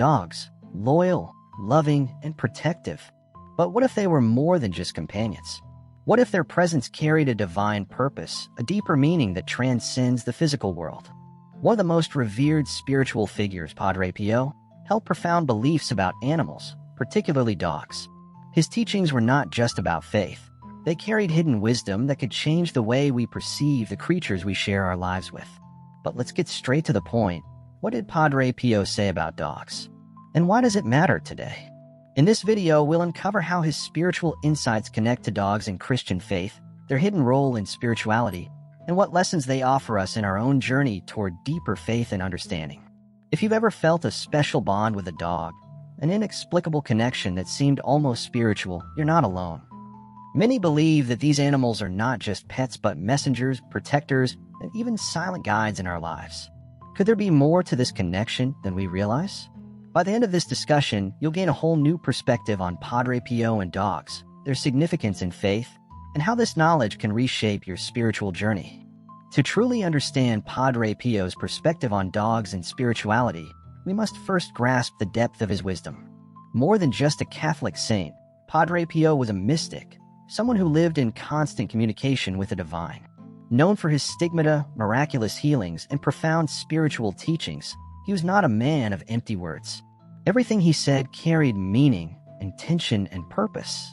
dogs, loyal, loving, and protective. But what if they were more than just companions? What if their presence carried a divine purpose, a deeper meaning that transcends the physical world? One of the most revered spiritual figures, Padre Pío, held profound beliefs about animals, particularly dogs. His teachings were not just about faith. They carried hidden wisdom that could change the way we perceive the creatures we share our lives with. But let's get straight to the point. What did Padre Pío say about dogs? And why does it matter today? In this video, we'll uncover how his spiritual insights connect to dogs and Christian faith, their hidden role in spirituality, and what lessons they offer us in our own journey toward deeper faith and understanding. If you've ever felt a special bond with a dog, an inexplicable connection that seemed almost spiritual, you're not alone. Many believe that these animals are not just pets but messengers, protectors, and even silent guides in our lives. Could there be more to this connection than we realize? By the end of this discussion, you'll gain a whole new perspective on Padre Pío and dogs, their significance in faith, and how this knowledge can reshape your spiritual journey. To truly understand Padre Pío's perspective on dogs and spirituality, we must first grasp the depth of his wisdom. More than just a Catholic saint, Padre Pío was a mystic, someone who lived in constant communication with the divine. Known for his stigmata, miraculous healings, and profound spiritual teachings, he was not a man of empty words. Everything he said carried meaning, intention, and purpose.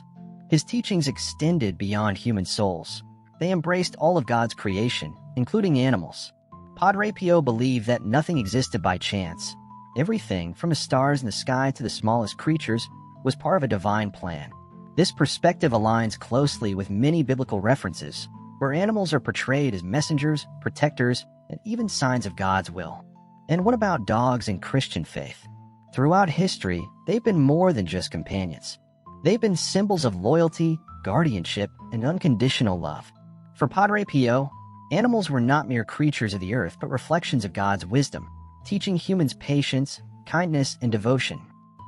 His teachings extended beyond human souls. They embraced all of God's creation, including animals. Padre Pío believed that nothing existed by chance. Everything, from the stars in the sky to the smallest creatures, was part of a divine plan. This perspective aligns closely with many biblical references, where animals are portrayed as messengers, protectors, and even signs of God's will. And what about dogs and Christian faith? Throughout history, they've been more than just companions. They've been symbols of loyalty, guardianship, and unconditional love. For Padre Pío, animals were not mere creatures of the earth but reflections of God's wisdom, teaching humans patience, kindness, and devotion.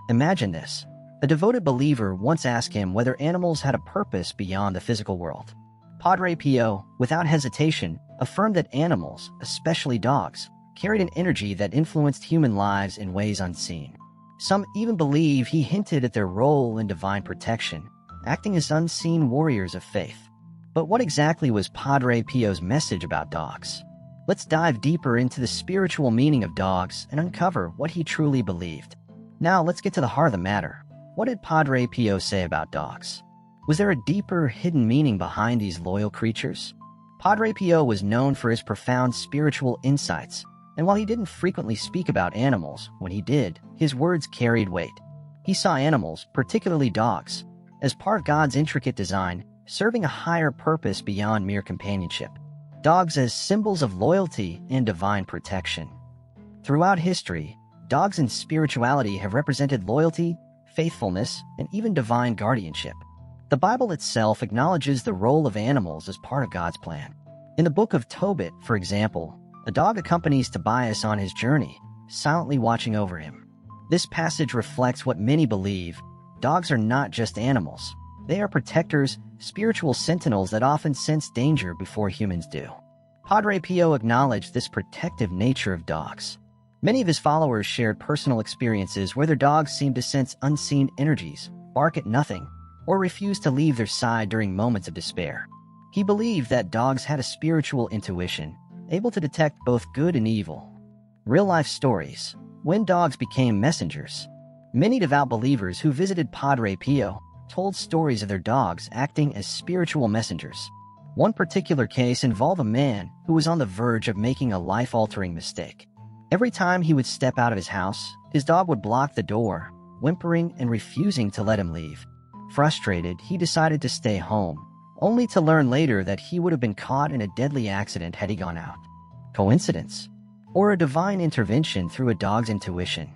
Imagine this. A devoted believer once asked him whether animals had a purpose beyond the physical world. Padre Pío, without hesitation, affirmed that animals, especially dogs, carried an energy that influenced human lives in ways unseen. Some even believe he hinted at their role in divine protection, acting as unseen warriors of faith. But what exactly was Padre Pío's message about dogs? Let's dive deeper into the spiritual meaning of dogs and uncover what he truly believed. Now let's get to the heart of the matter. What did Padre Pío say about dogs? Was there a deeper, hidden meaning behind these loyal creatures? Padre Pío was known for his profound spiritual insights, and while he didn't frequently speak about animals, when he did, his words carried weight. He saw animals, particularly dogs, as part of God's intricate design, serving a higher purpose beyond mere companionship. Dogs as symbols of loyalty and divine protection. Throughout history, dogs in spirituality have represented loyalty, faithfulness, and even divine guardianship. The Bible itself acknowledges the role of animals as part of God's plan. In the book of Tobit, for example, a dog accompanies Tobias on his journey, silently watching over him. This passage reflects what many believe. Dogs are not just animals. They are protectors, spiritual sentinels that often sense danger before humans do. Padre Pío acknowledged this protective nature of dogs. Many of his followers shared personal experiences where their dogs seemed to sense unseen energies, bark at nothing, or refuse to leave their side during moments of despair. He believed that dogs had a spiritual intuition, able to detect both good and evil. Real-life stories. When dogs became messengers. Many devout believers who visited Padre Pío told stories of their dogs acting as spiritual messengers. One particular case involved a man who was on the verge of making a life-altering mistake. Every time he would step out of his house, his dog would block the door, whimpering and refusing to let him leave. Frustrated, he decided to stay home, only to learn later that he would have been caught in a deadly accident had he gone out. Coincidence? Or a divine intervention through a dog's intuition?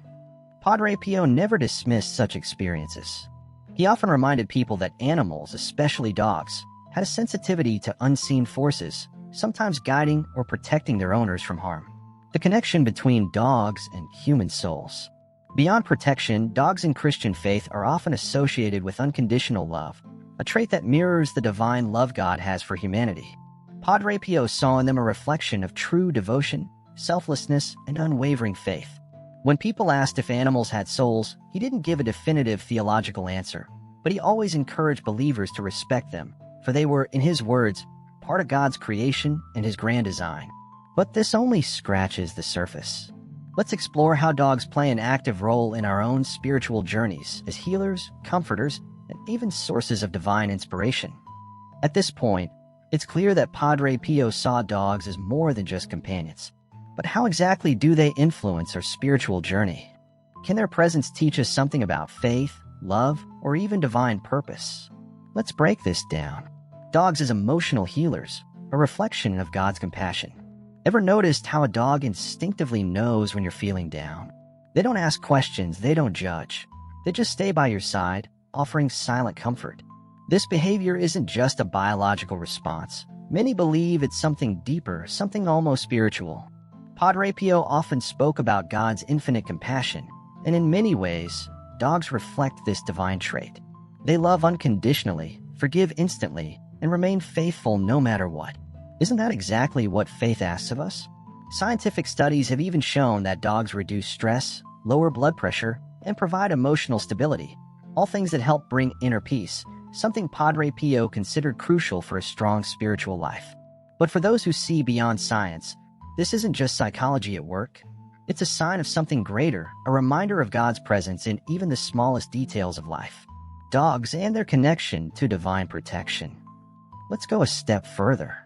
Padre Pío never dismissed such experiences. He often reminded people that animals, especially dogs, had a sensitivity to unseen forces, sometimes guiding or protecting their owners from harm. The connection between dogs and human souls. Beyond protection, dogs in Christian faith are often associated with unconditional love, a trait that mirrors the divine love God has for humanity. Padre Pío saw in them a reflection of true devotion, selflessness, and unwavering faith. When people asked if animals had souls, he didn't give a definitive theological answer, but he always encouraged believers to respect them, for they were, in his words, part of God's creation and his grand design. But this only scratches the surface. Let's explore how dogs play an active role in our own spiritual journeys as healers, comforters, and even sources of divine inspiration. At this point, it's clear that Padre Pío saw dogs as more than just companions. But how exactly do they influence our spiritual journey? Can their presence teach us something about faith, love, or even divine purpose? Let's break this down. Dogs as emotional healers, a reflection of God's compassion. Ever noticed how a dog instinctively knows when you're feeling down? They don't ask questions, they don't judge. They just stay by your side, offering silent comfort. This behavior isn't just a biological response. Many believe it's something deeper, something almost spiritual. Padre Pío often spoke about God's infinite compassion, and in many ways, dogs reflect this divine trait. They love unconditionally, forgive instantly, and remain faithful no matter what. Isn't that exactly what faith asks of us? Scientific studies have even shown that dogs reduce stress, lower blood pressure, and provide emotional stability, all things that help bring inner peace, something Padre Pío considered crucial for a strong spiritual life. But for those who see beyond science, this isn't just psychology at work. It's a sign of something greater, a reminder of God's presence in even the smallest details of life. Dogs and their connection to divine protection. Let's go a step further.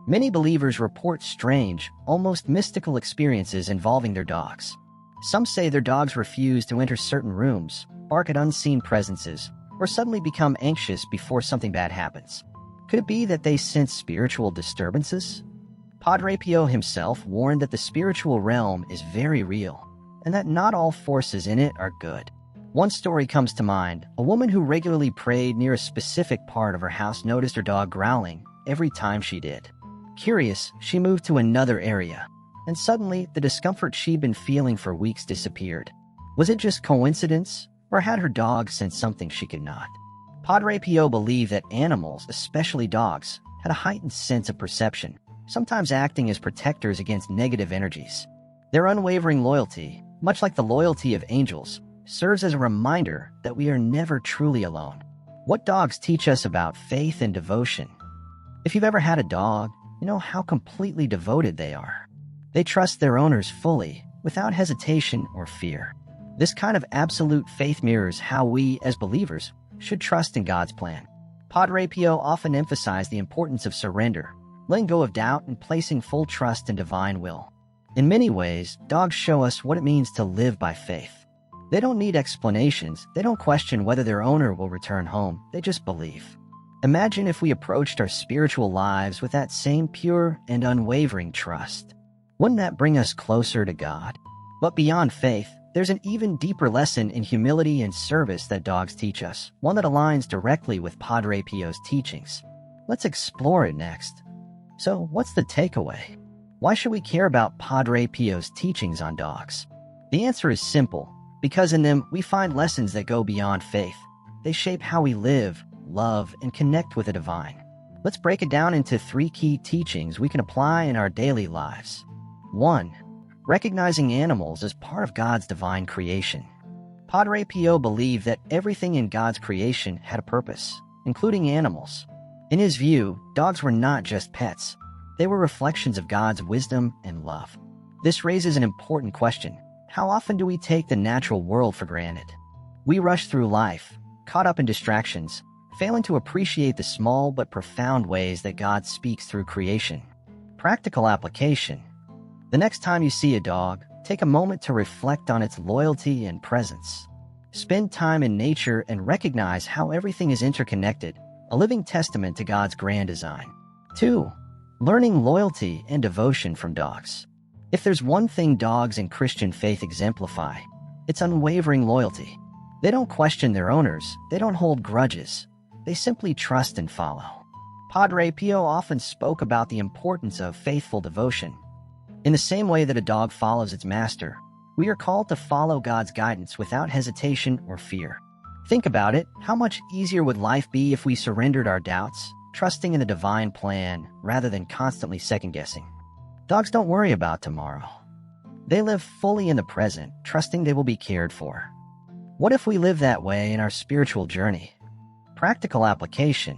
Many believers report strange, almost mystical experiences involving their dogs. Some say their dogs refuse to enter certain rooms, bark at unseen presences, or suddenly become anxious before something bad happens. Could it be that they sense spiritual disturbances? Padre Pío himself warned that the spiritual realm is very real, and that not all forces in it are good. One story comes to mind. A woman who regularly prayed near a specific part of her house noticed her dog growling every time she did. Curious, she moved to another area, and suddenly the discomfort she'd been feeling for weeks disappeared. Was it just coincidence, or had her dog sensed something she could not? Padre Pío believed that animals, especially dogs, had a heightened sense of perception, sometimes acting as protectors against negative energies. Their unwavering loyalty, much like the loyalty of angels, serves as a reminder that we are never truly alone. What dogs teach us about faith and devotion? If you've ever had a dog, you know how completely devoted they are. They trust their owners fully, without hesitation or fear. This kind of absolute faith mirrors how we, as believers, should trust in God's plan. Padre Pío often emphasized the importance of surrender, letting go of doubt and placing full trust in divine will. In many ways, dogs show us what it means to live by faith. They don't need explanations. They don't question whether their owner will return home. They just believe. Imagine if we approached our spiritual lives with that same pure and unwavering trust. Wouldn't that bring us closer to God? But beyond faith, there's an even deeper lesson in humility and service that dogs teach us, one that aligns directly with Padre Pío's teachings. Let's explore it next. So, what's the takeaway? Why should we care about Padre Pío's teachings on dogs? The answer is simple, because in them we find lessons that go beyond faith. They shape how we live, love, and connect with the divine. Let's break it down into 3 key teachings we can apply in our daily lives. 1. Recognizing animals as part of God's divine creation. Padre Pío believed that everything in God's creation had a purpose, including animals. In his view, dogs were not just pets. They were reflections of God's wisdom and love. This raises an important question. How often do we take the natural world for granted? We rush through life, caught up in distractions, failing to appreciate the small but profound ways that God speaks through creation. Practical application. The next time you see a dog, take a moment to reflect on its loyalty and presence. Spend time in nature and recognize how everything is interconnected, a living testament to God's grand design. 2. Learning loyalty and devotion from dogs. If there's one thing dogs in Christian faith exemplify, it's unwavering loyalty. They don't question their owners, they don't hold grudges, they simply trust and follow. Padre Pío often spoke about the importance of faithful devotion. In the same way that a dog follows its master, we are called to follow God's guidance without hesitation or fear. Think about it. How much easier would life be if we surrendered our doubts, trusting in the divine plan rather than constantly second-guessing? Dogs don't worry about tomorrow. They live fully in the present, trusting they will be cared for. What if we live that way in our spiritual journey? Practical application.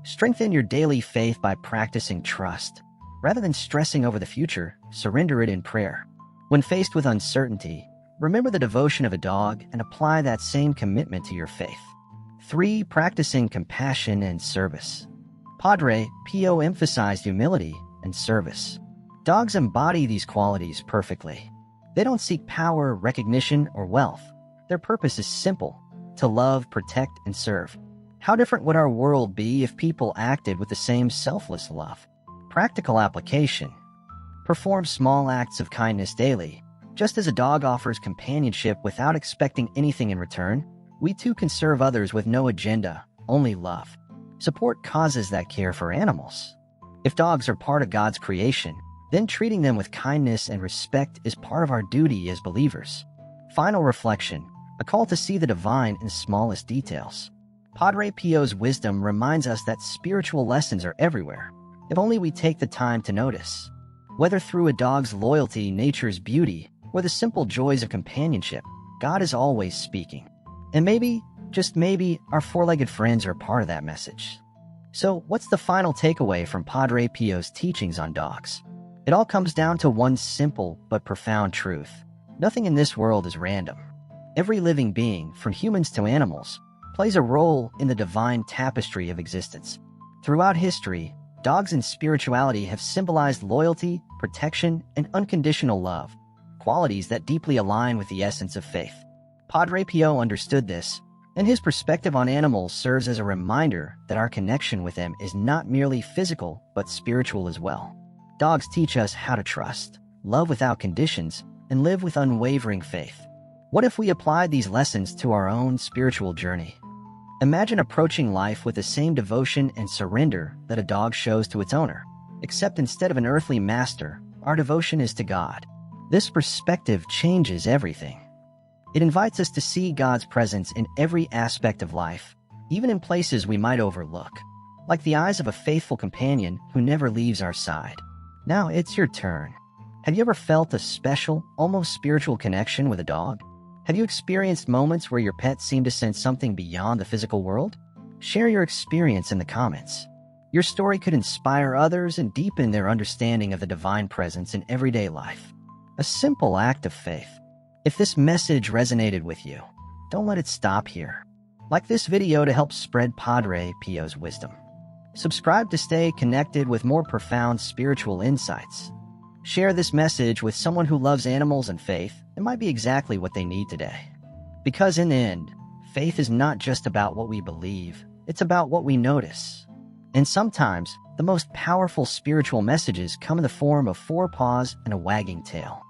Strengthen your daily faith by practicing trust. Rather than stressing over the future, surrender it in prayer. When faced with uncertainty, remember the devotion of a dog and apply that same commitment to your faith. 3. Practicing compassion and service. Padre Pío emphasized humility and service. Dogs embody these qualities perfectly. They don't seek power, recognition, or wealth. Their purpose is simple: to love, protect, and serve. How different would our world be if people acted with the same selfless love? Practical application. Perform small acts of kindness daily. Just as a dog offers companionship without expecting anything in return, we too can serve others with no agenda, only love. Support causes that care for animals. If dogs are part of God's creation, then treating them with kindness and respect is part of our duty as believers. Final reflection, a call to see the divine in the smallest details. Padre Pio's wisdom reminds us that spiritual lessons are everywhere, if only we take the time to notice. Whether through a dog's loyalty, nature's beauty, or the simple joys of companionship, God is always speaking. And maybe, just maybe, our four-legged friends are part of that message. So, what's the final takeaway from Padre Pio's teachings on dogs? It all comes down to one simple but profound truth. Nothing in this world is random. Every living being, from humans to animals, plays a role in the divine tapestry of existence. Throughout history, dogs and spirituality have symbolized loyalty, protection, and unconditional love, qualities that deeply align with the essence of faith. Padre Pio understood this, and his perspective on animals serves as a reminder that our connection with them is not merely physical, but spiritual as well. Dogs teach us how to trust, love without conditions, and live with unwavering faith. What if we applied these lessons to our own spiritual journey? Imagine approaching life with the same devotion and surrender that a dog shows to its owner, except instead of an earthly master, our devotion is to God. This perspective changes everything. It invites us to see God's presence in every aspect of life, even in places we might overlook, like the eyes of a faithful companion who never leaves our side. Now it's your turn. Have you ever felt a special, almost spiritual connection with a dog? Have you experienced moments where your pet seemed to sense something beyond the physical world? Share your experience in the comments. Your story could inspire others and deepen their understanding of the divine presence in everyday life. A simple act of faith. If this message resonated with you, don't let it stop here. Like this video to help spread Padre Pio's wisdom. Subscribe to stay connected with more profound spiritual insights. Share this message with someone who loves animals and faith. It might be exactly what they need today. Because in the end, faith is not just about what we believe, it's about what we notice. And sometimes, the most powerful spiritual messages come in the form of 4 paws and a wagging tail.